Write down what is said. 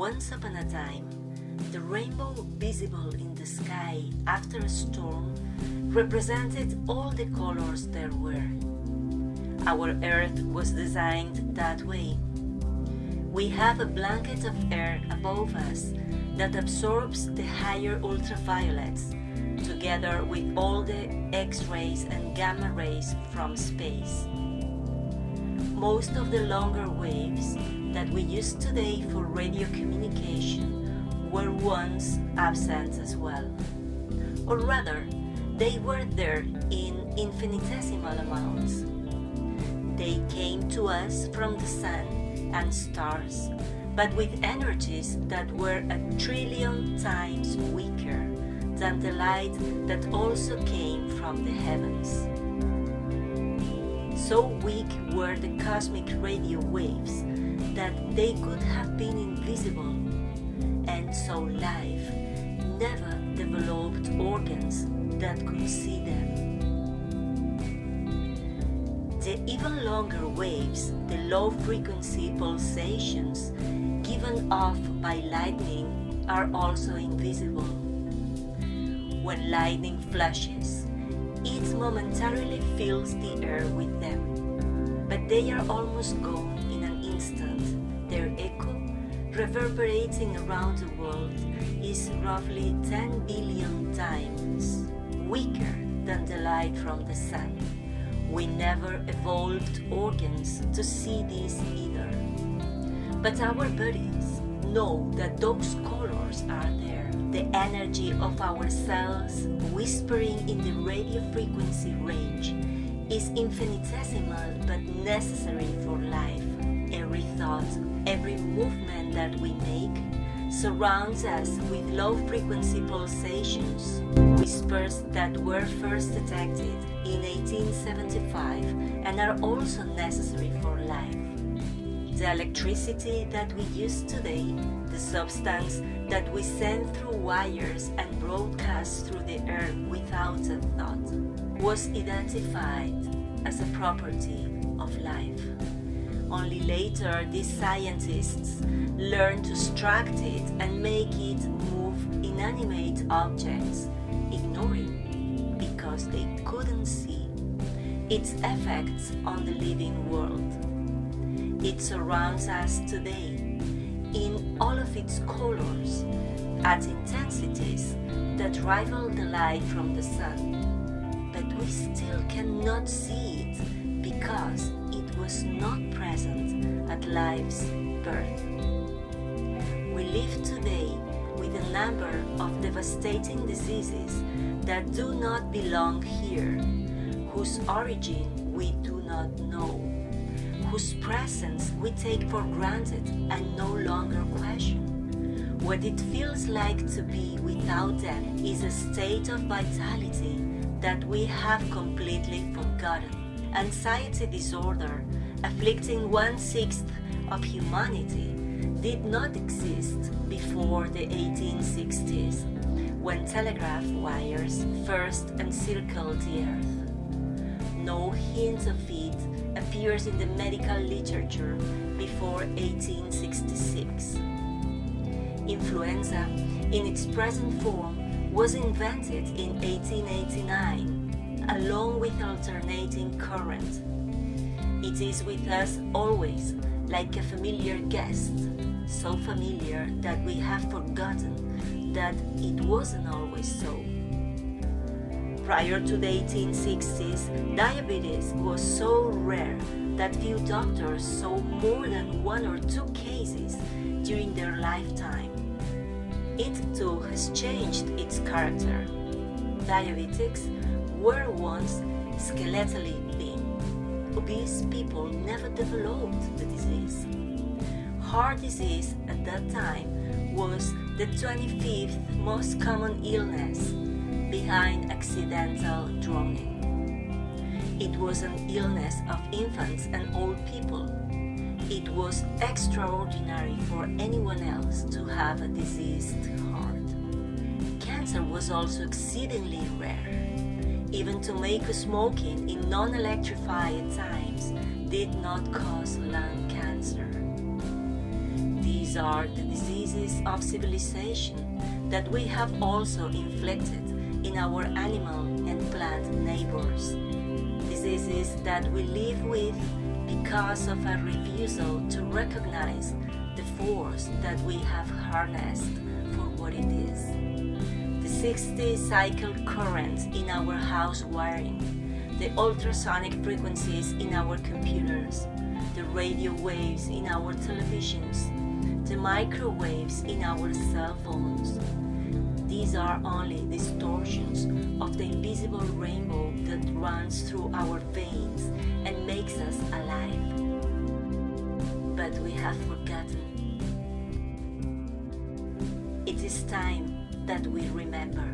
Once upon a time, the rainbow visible in the sky after a storm represented all the colors there were. Our Earth was designed that way. We have a blanket of air above us that absorbs the higher ultraviolets, together with all the X-rays and gamma rays from space. Most of the longer waves that we use today for radio communication were once absent as well. Or rather, they were there in infinitesimal amounts. They came to us from the sun and stars, but with energies that were 1 trillion times weaker than the light that also came from the heavens. So weak were the cosmic radio waves that they could have been invisible, and so life never developed organs that could see them. The even longer waves, the low-frequency pulsations given off by lightning, are also invisible. When lightning flashes, it momentarily fills the air with them, but they are almost gone in an instant. Their echo, reverberating around the world, is roughly 10 billion times weaker than the light from the sun. We never evolved organs to see this either. But our bodies know that those colors are there. The energy of our cells whispering in the radio frequency range is infinitesimal but necessary for life. Every thought, every movement that we make surrounds us with low-frequency pulsations, whispers that were first detected in 1875 and are also necessary for life. The electricity that we use today, the substance that we send through wires and broadcast through the air without a thought, was identified as a property of life. Only later these scientists learned to extract it and make it move inanimate objects, ignoring, because they couldn't see, its effects on the living world. It surrounds us today in all of its colors, at intensities that rival the light from the sun, but we still cannot see it because it was not present at life's birth. We live today with a number of devastating diseases that do not belong here, whose origin we do not know, whose presence we take for granted and no longer question. What it feels like to be without them is a state of vitality that we have completely forgotten. Anxiety disorder, afflicting 1/6 of humanity, did not exist before the 1860s, when telegraph wires first encircled the earth. No hint of it appears in the medical literature before 1866. Influenza, in its present form, was invented in 1889, along with alternating current. It is with us always, like a familiar guest, so familiar that we have forgotten that it wasn't always so. Prior to the 1860s, diabetes was so rare that few doctors saw more than 1 or 2 cases during their lifetime. It too has changed its character. Diabetics were once skeletally thin. Obese people never developed the disease. Heart disease at that time was the 25th most common illness, behind accidental drowning. It was an illness of infants and old people. It was extraordinary for anyone else to have a diseased heart. Cancer was also exceedingly rare. Even tobacco smoking in non-electrified times did not cause lung cancer. These These are the diseases of civilization that we have also inflicted in our animal and plant neighbors. Diseases that we live with because of a refusal to recognize the force that we have harnessed for what it is. The 60 cycle currents in our house wiring, the ultrasonic frequencies in our computers, the radio waves in our televisions, the microwaves in our cell phones. These are only distortions of the invisible rainbow that runs through our veins and makes us alive. But we have forgotten. It is time that we remember.